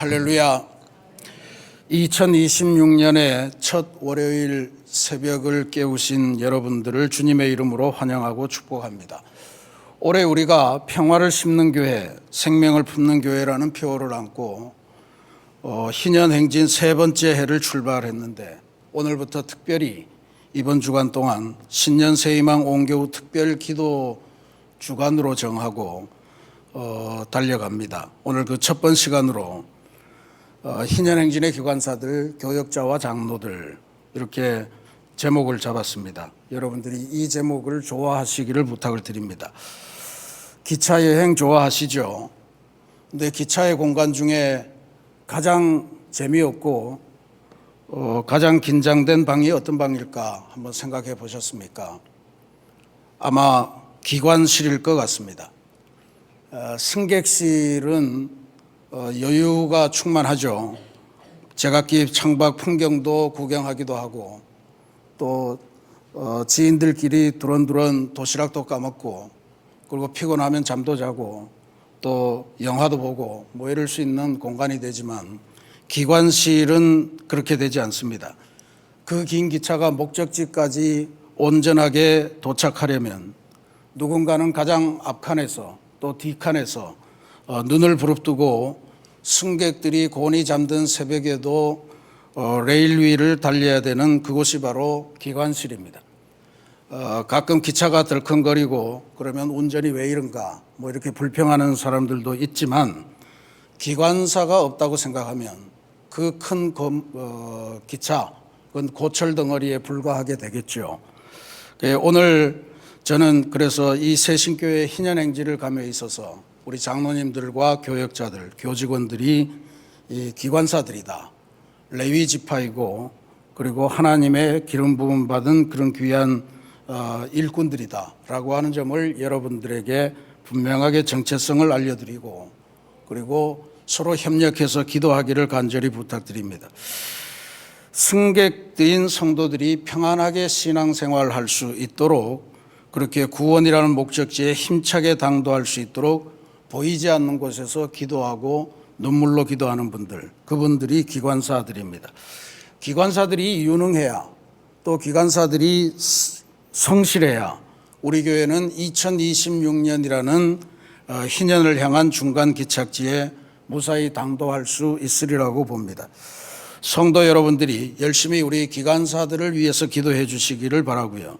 할렐루야. 2026년의 첫 월요일 새벽을 깨우신 여러분들을 주님의 이름으로 환영하고 축복합니다. 올해 우리가 평화를 심는 교회, 생명을 품는 교회라는 표어를 안고 희년 행진 세 번째 해를 출발했는데, 오늘부터 특별히 이번 주간 동안 신년 새희망 온교우 특별 기도 주간으로 정하고 달려갑니다. 오늘 그 첫 번 시간으로 희년행진의 기관사들, 교역자와 장로들, 이렇게 제목을 잡았습니다. 여러분들이 이 제목을 좋아하시기를 부탁을 드립니다. 기차여행 좋아하시죠? 근데 기차의 공간 중에 가장 재미없고 가장 긴장된 방이 어떤 방일까 한번 생각해 보셨습니까? 아마 기관실일 것 같습니다. 승객실은 여유가 충만하죠. 제각기 창밖 풍경도 구경하기도 하고, 또 지인들끼리 두런두런 도시락도 까먹고, 그리고 피곤하면 잠도 자고, 또 영화도 보고 뭐 이럴 수 있는 공간이 되지만, 기관실은 그렇게 되지 않습니다. 그 긴 기차가 목적지까지 온전하게 도착하려면 누군가는 가장 앞칸에서 또 뒷칸에서 눈을 부릅뜨고 승객들이 곤히 잠든 새벽에도 레일 위를 달려야 되는 그곳이 바로 기관실입니다. 가끔 기차가 덜컹거리고 그러면 운전이 왜 이런가 뭐 이렇게 불평하는 사람들도 있지만, 기관사가 없다고 생각하면 그 큰 기차, 그건 고철 덩어리에 불과하게 되겠죠. 오늘 저는 그래서 이 새신교회 희년행진을 감에 있어서 우리 장로님들과 교역자들, 교직원들이 이 기관사들이다, 레위 지파이고, 그리고 하나님의 기름 부음 받은 그런 귀한 일꾼들이다 라고 하는 점을 여러분들에게 분명하게 정체성을 알려드리고, 그리고 서로 협력해서 기도하기를 간절히 부탁드립니다. 승객들인 성도들이 평안하게 신앙생활할 수 있도록, 그렇게 구원이라는 목적지에 힘차게 당도할 수 있도록 보이지 않는 곳에서 기도하고 눈물로 기도하는 분들, 그분들이 기관사들입니다. 기관사들이 유능해야, 또 기관사들이 성실해야 우리 교회는 2026년이라는 희년을 향한 중간 기착지에 무사히 당도할 수 있으리라고 봅니다. 성도 여러분들이 열심히 우리 기관사들을 위해서 기도해 주시기를 바라고요.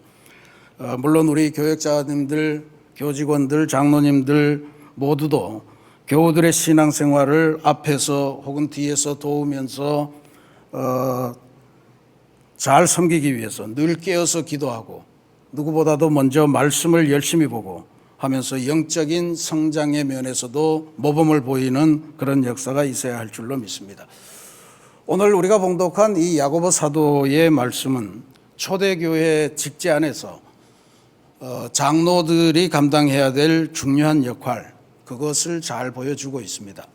물론 우리 교역자님들, 교직원들, 장로님들 모두도 교우들의 신앙생활을 앞에서 혹은 뒤에서 도우면서 잘 섬기기 위해서 늘 깨어서 기도하고, 누구보다도 먼저 말씀을 열심히 보고 하면서 영적인 성장의 면에서도 모범을 보이는 그런 역사가 있어야 할 줄로 믿습니다. 오늘 우리가 봉독한 이 야고보 사도의 말씀은 초대교회 직제 안에서 장로들이 감당해야 될 중요한 역할, 그것을 잘 보여주고 있습니다.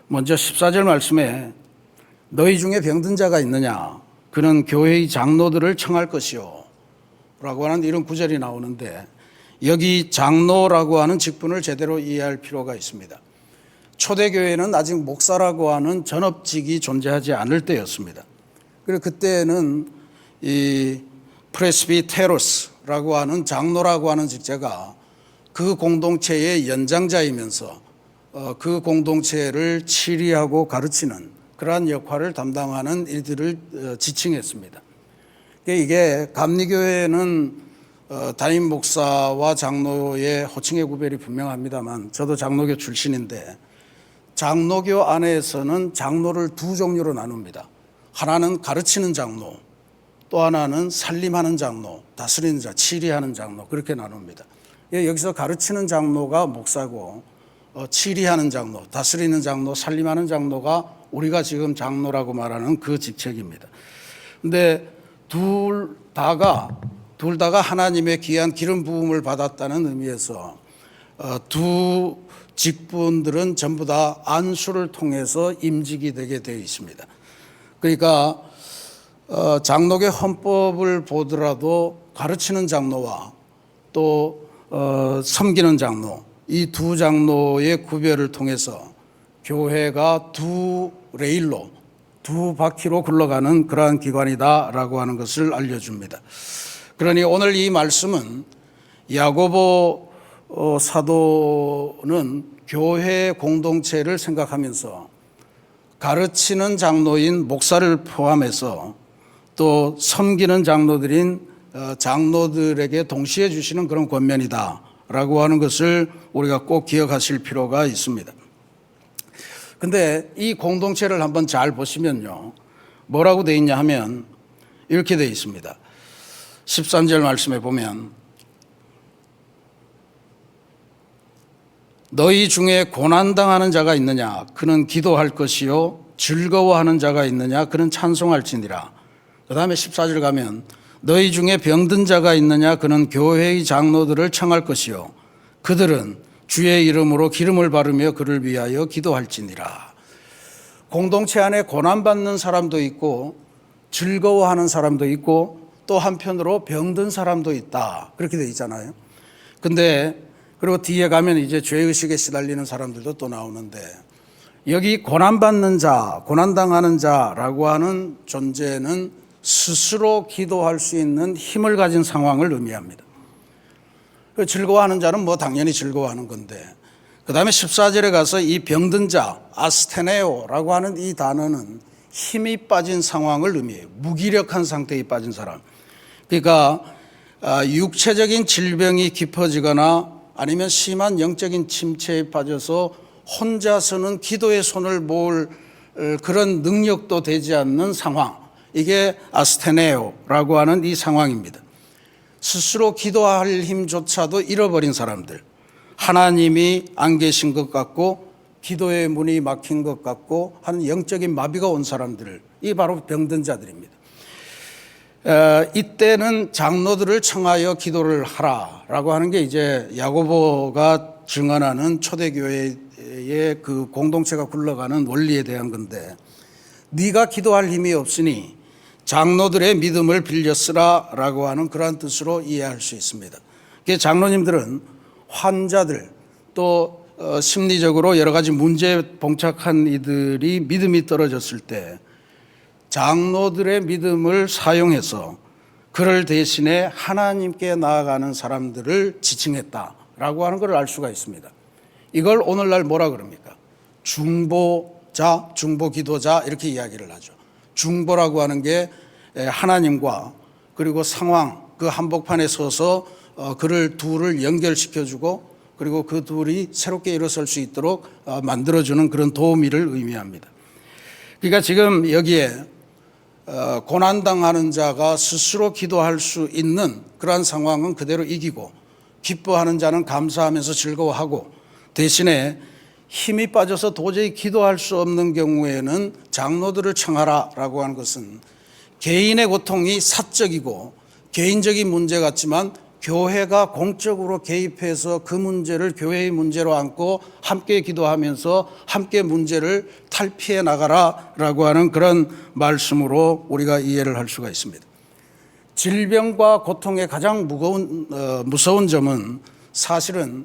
먼저 14절 말씀에 너희 중에 병든 자가 있느냐, 그는 교회의 장로들을 청할 것이요 라고 하는 이런 구절이 나오는데, 여기 장로라고 하는 직분을 제대로 이해할 필요가 있습니다. 초대교회는 아직 목사라고 하는 전업직이 존재하지 않을 때였습니다. 그리고 그때는 이 프레스비테로스라고 하는 장로라고 하는 직제가 그 공동체의 연장자이면서 그 공동체를 치리하고 가르치는 그러한 역할을 담당하는 일들을 지칭했습니다. 이게 감리교회는 담임 목사와 장로의 호칭의 구별이 분명합니다만, 저도 장로교 출신인데 장로교 안에서는 장로를 두 종류로 나눕니다. 하나는 가르치는 장로, 또 하나는 살림하는 장로, 다스리는 자, 치리하는 장로, 그렇게 나눕니다. 여기서 가르치는 장로가 목사고, 치리하는 장로, 다스리는 장로, 살림하는 장로가 우리가 지금 장로라고 말하는 그 직책입니다. 그런데 둘 다가 하나님의 귀한 기름 부음을 받았다는 의미에서 두 직분들은 전부 다 안수를 통해서 임직이 되게 되어 있습니다. 그러니까 장로교 헌법을 보더라도 가르치는 장로와 또 섬기는 장로, 이 두 장로의 구별을 통해서 교회가 두 레일로, 두 바퀴로 굴러가는 그러한 기관이다라고 하는 것을 알려줍니다. 그러니 오늘 이 말씀은 야고보 사도는 교회 공동체를 생각하면서 가르치는 장로인 목사를 포함해서 또 섬기는 장로들인 장로들에게 동시에 주시는 그런 권면이다라고 하는 것을 우리가 꼭 기억하실 필요가 있습니다. 근데 이 공동체를 한번 잘 보시면요, 뭐라고 되어 있냐 하면 이렇게 되어 있습니다. 13절 말씀에 보면 너희 중에 고난당하는 자가 있느냐 그는 기도할 것이요 즐거워하는 자가 있느냐 그는 찬송할지니라. 그 다음에 14절 가면 너희 중에 병든 자가 있느냐 그는 교회의 장로들을 청할 것이요 그들은 주의 이름으로 기름을 바르며 그를 위하여 기도할지니라. 공동체 안에 고난받는 사람도 있고 즐거워하는 사람도 있고 또 한편으로 병든 사람도 있다, 그렇게 되어 있잖아요. 근데 그리고 뒤에 가면 이제 죄의식에 시달리는 사람들도 또 나오는데, 여기 고난받는 자, 고난당하는 자라고 하는 존재는 스스로 기도할 수 있는 힘을 가진 상황을 의미합니다. 즐거워하는 자는 뭐 당연히 즐거워하는 건데, 그 다음에 14절에 가서 이 병든 자, 아스테네오라고 하는 이 단어는 힘이 빠진 상황을 의미해요. 무기력한 상태에 빠진 사람. 그러니까 육체적인 질병이 깊어지거나 아니면 심한 영적인 침체에 빠져서 혼자서는 기도의 손을 모을 그런 능력도 되지 않는 상황, 이게 아스테네오라고 하는 이 상황입니다. 스스로 기도할 힘조차도 잃어버린 사람들, 하나님이 안 계신 것 같고 기도의 문이 막힌 것 같고 하는 영적인 마비가 온 사람들, 이 바로 병든 자들입니다. 이때는 장로들을 청하여 기도를 하라라고 하는 게 이제 야고보가 증언하는 초대교회의 그 공동체가 굴러가는 원리에 대한 건데, 네가 기도할 힘이 없으니 장로들의 믿음을 빌려 쓰라라고 하는 그러한 뜻으로 이해할 수 있습니다. 장로님들은 환자들 또 심리적으로 여러 가지 문제에 봉착한 이들이 믿음이 떨어졌을 때 장로들의 믿음을 사용해서 그를 대신에 하나님께 나아가는 사람들을 지칭했다라고 하는 것을 알 수가 있습니다. 이걸 오늘날 뭐라 그럽니까? 중보자, 중보기도자 이렇게 이야기를 하죠. 중보라고 하는 게 하나님과 그리고 상황, 그 한복판에 서서 그를 둘을 연결시켜주고 그리고 그 둘이 새롭게 일어설 수 있도록 만들어주는 그런 도우미를 의미합니다. 그러니까 지금 여기에 고난당하는 자가 스스로 기도할 수 있는 그러한 상황은 그대로 이기고, 기뻐하는 자는 감사하면서 즐거워하고, 대신에 힘이 빠져서 도저히 기도할 수 없는 경우에는 장로들을 청하라라고 하는 것은 개인의 고통이 사적이고 개인적인 문제 같지만 교회가 공적으로 개입해서 그 문제를 교회의 문제로 안고 함께 기도하면서 함께 문제를 탈피해 나가라라고 하는 그런 말씀으로 우리가 이해를 할 수가 있습니다. 질병과 고통의 가장 무서운 점은 사실은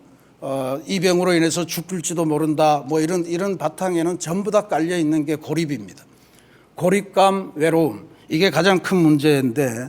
이 병으로 인해서 죽을지도 모른다, 뭐 이런 바탕에는 전부 다 깔려 있는 게 고립입니다. 고립감, 외로움, 이게 가장 큰 문제인데,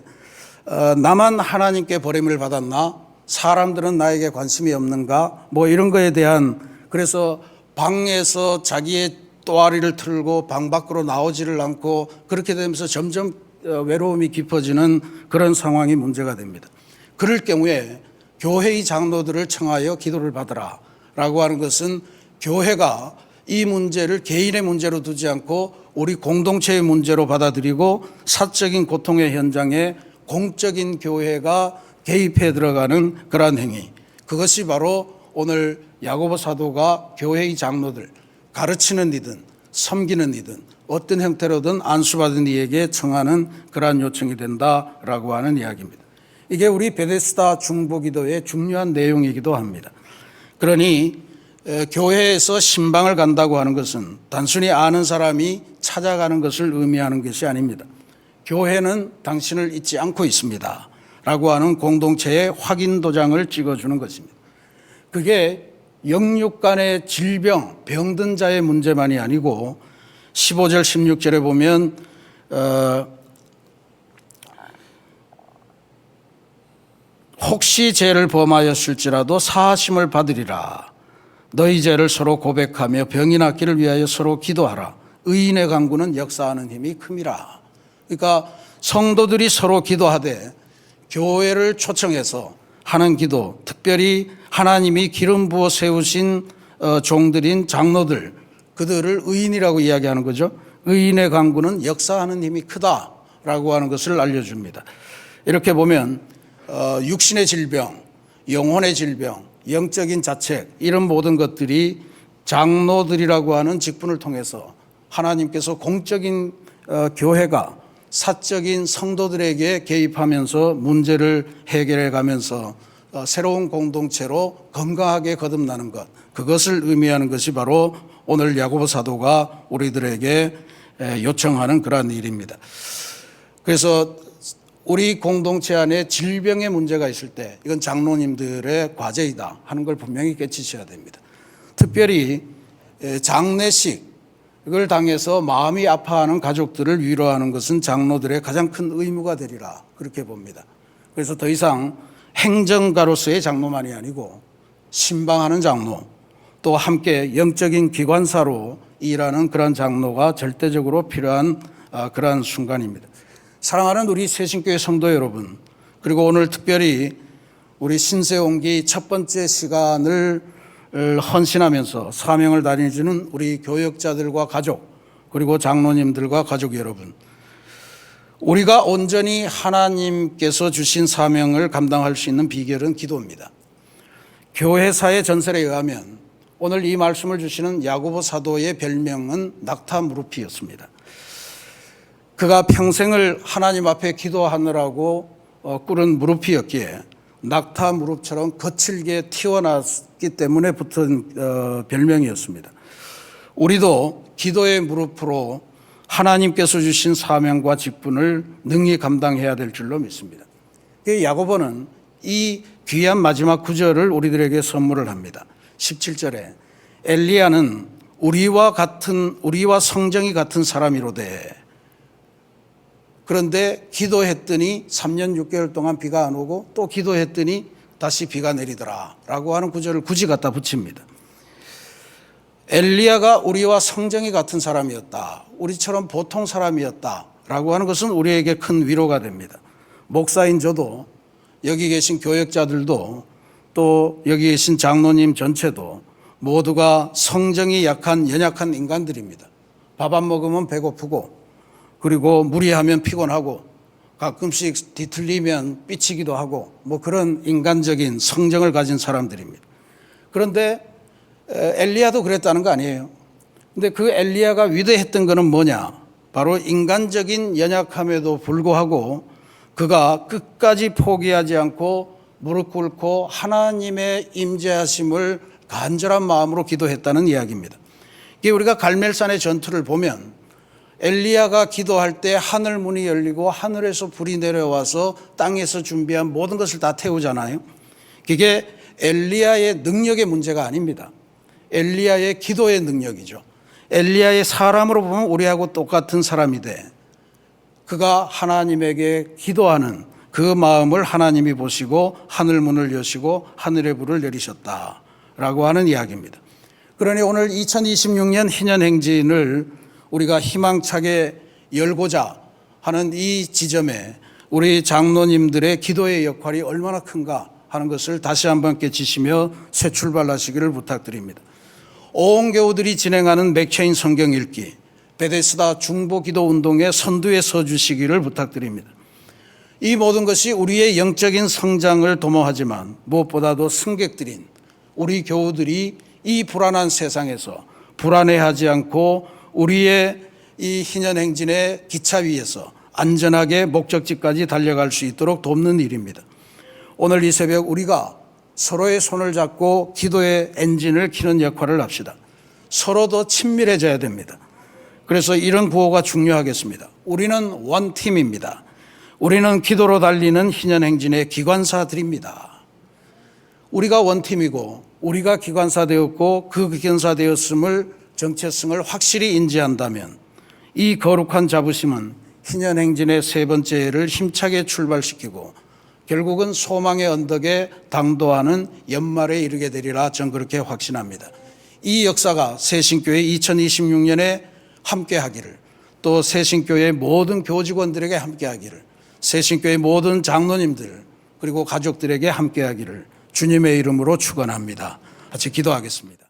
나만 하나님께 버림을 받았나? 사람들은 나에게 관심이 없는가? 뭐 이런 거에 대한, 그래서 방에서 자기의 또아리를 틀고 방 밖으로 나오지를 않고 그렇게 되면서 점점 외로움이 깊어지는 그런 상황이 문제가 됩니다. 그럴 경우에 교회의 장로들을 청하여 기도를 받으라 라고 하는 것은 교회가 이 문제를 개인의 문제로 두지 않고 우리 공동체의 문제로 받아들이고 사적인 고통의 현장에 공적인 교회가 개입해 들어가는 그러한 행위, 그것이 바로 오늘 야고보 사도가 교회의 장로들, 가르치는 이든 섬기는 이든 어떤 형태로든 안수받은 이에게 청하는 그러한 요청이 된다라고 하는 이야기입니다. 이게 우리 베데스다 중보기도의 중요한 내용이기도 합니다. 그러니 교회에서 신방을 간다고 하는 것은 단순히 아는 사람이 찾아가는 것을 의미하는 것이 아닙니다. 교회는 당신을 잊지 않고 있습니다 라고 하는 공동체의 확인 도장을 찍어주는 것입니다. 그게 영육 간의 질병, 병든 자의 문제만이 아니고 15절, 16절에 보면 혹시 죄를 범하였을지라도 사하심을 받으리라. 너희 죄를 서로 고백하며 병이 낫기를 위하여 서로 기도하라. 의인의 간구는 역사하는 힘이 큼이라. 그러니까 성도들이 서로 기도하되 교회를 초청해서 하는 기도, 특별히 하나님이 기름 부어 세우신 종들인 장로들, 그들을 의인이라고 이야기하는 거죠. 의인의 간구는 역사하는 힘이 크다라고 하는 것을 알려줍니다. 이렇게 보면 육신의 질병, 영혼의 질병, 영적인 자책, 이런 모든 것들이 장로들이라고 하는 직분을 통해서 하나님께서 공적인 교회가 사적인 성도들에게 개입하면서 문제를 해결해 가면서 새로운 공동체로 건강하게 거듭나는 것, 그것을 의미하는 것이 바로 오늘 야고보 사도가 우리들에게 요청하는 그러한 일입니다. 그래서 우리 공동체 안에 질병의 문제가 있을 때 이건 장로님들의 과제이다 하는 걸 분명히 깨치셔야 됩니다. 특별히 장례식 이걸 당해서 마음이 아파하는 가족들을 위로하는 것은 장로들의 가장 큰 의무가 되리라, 그렇게 봅니다. 그래서 더 이상 행정가로서의 장로만이 아니고 신방하는 장로, 또 함께 영적인 기관사로 일하는 그런 장로가 절대적으로 필요한 그러한 순간입니다. 사랑하는 우리 새신교회 성도 여러분, 그리고 오늘 특별히 우리 신세옹기 첫 번째 시간을 헌신하면서 사명을 다해주는 우리 교역자들과 가족, 그리고 장로님들과 가족 여러분, 우리가 온전히 하나님께서 주신 사명을 감당할 수 있는 비결은 기도입니다. 교회사의 전설에 의하면 오늘 이 말씀을 주시는 야고보 사도의 별명은 낙타무릎이었습니다. 그가 평생을 하나님 앞에 기도하느라고 꿇은 무릎이었기에 낙타 무릎처럼 거칠게 튀어나왔기 때문에 붙은 별명이었습니다. 우리도 기도의 무릎으로 하나님께서 주신 사명과 직분을 능히 감당해야 될 줄로 믿습니다. 야고보는 이 귀한 마지막 구절을 우리들에게 선물을 합니다. 17절에 엘리야는 우리와 성정이 같은 사람이로되 그런데 기도했더니 3년 6개월 동안 비가 안 오고 또 기도했더니 다시 비가 내리더라 라고 하는 구절을 굳이 갖다 붙입니다. 엘리야가 우리와 성정이 같은 사람이었다, 우리처럼 보통 사람이었다 라고 하는 것은 우리에게 큰 위로가 됩니다. 목사인 저도, 여기 계신 교역자들도, 또 여기 계신 장로님 전체도 모두가 성정이 약한 연약한 인간들입니다. 밥 안 먹으면 배고프고, 그리고 무리하면 피곤하고, 가끔씩 뒤틀리면 삐치기도 하고, 뭐 그런 인간적인 성정을 가진 사람들입니다. 그런데 엘리야도 그랬다는 거 아니에요. 근데 그 엘리야가 위대했던 것은 뭐냐? 바로 인간적인 연약함에도 불구하고 그가 끝까지 포기하지 않고 무릎 꿇고 하나님의 임재하심을 간절한 마음으로 기도했다는 이야기입니다. 이게 우리가 갈멜산의 전투를 보면 엘리야가 기도할 때 하늘 문이 열리고 하늘에서 불이 내려와서 땅에서 준비한 모든 것을 다 태우잖아요. 그게 엘리야의 능력의 문제가 아닙니다. 엘리야의 기도의 능력이죠. 엘리야의 사람으로 보면 우리하고 똑같은 사람이 돼. 그가 하나님에게 기도하는 그 마음을 하나님이 보시고 하늘 문을 여시고 하늘의 불을 내리셨다라고 하는 이야기입니다. 그러니 오늘 2026년 희년행진을 우리가 희망차게 열고자 하는 이 지점에 우리 장로님들의 기도의 역할이 얼마나 큰가 하는 것을 다시 한번 깨치시며 새 출발하시기를 부탁드립니다. 온 교우들이 진행하는 맥체인 성경 읽기, 베데스다 중보기도 운동의 선두에 서주시기를 부탁드립니다. 이 모든 것이 우리의 영적인 성장을 도모하지만 무엇보다도 승객들인 우리 교우들이 이 불안한 세상에서 불안해하지 않고 우리의 이 희년행진의 기차 위에서 안전하게 목적지까지 달려갈 수 있도록 돕는 일입니다. 오늘 이 새벽 우리가 서로의 손을 잡고 기도의 엔진을 키는 역할을 합시다. 서로 더 친밀해져야 됩니다. 그래서 이런 구호가 중요하겠습니다. 우리는 원팀입니다. 우리는 기도로 달리는 희년행진의 기관사들입니다. 우리가 원팀이고 우리가 기관사되었고 그 기관사되었음을 정체성을 확실히 인지한다면 이 거룩한 자부심은 희년행진의 세 번째 해를 힘차게 출발시키고 결국은 소망의 언덕에 당도하는 연말에 이르게 되리라 저는 그렇게 확신합니다. 이 역사가 새신교회 2026년에 함께하기를, 또 새신교회 모든 교직원들에게 함께하기를, 새신교회 모든 장로님들 그리고 가족들에게 함께하기를 주님의 이름으로 축원합니다. 같이 기도하겠습니다.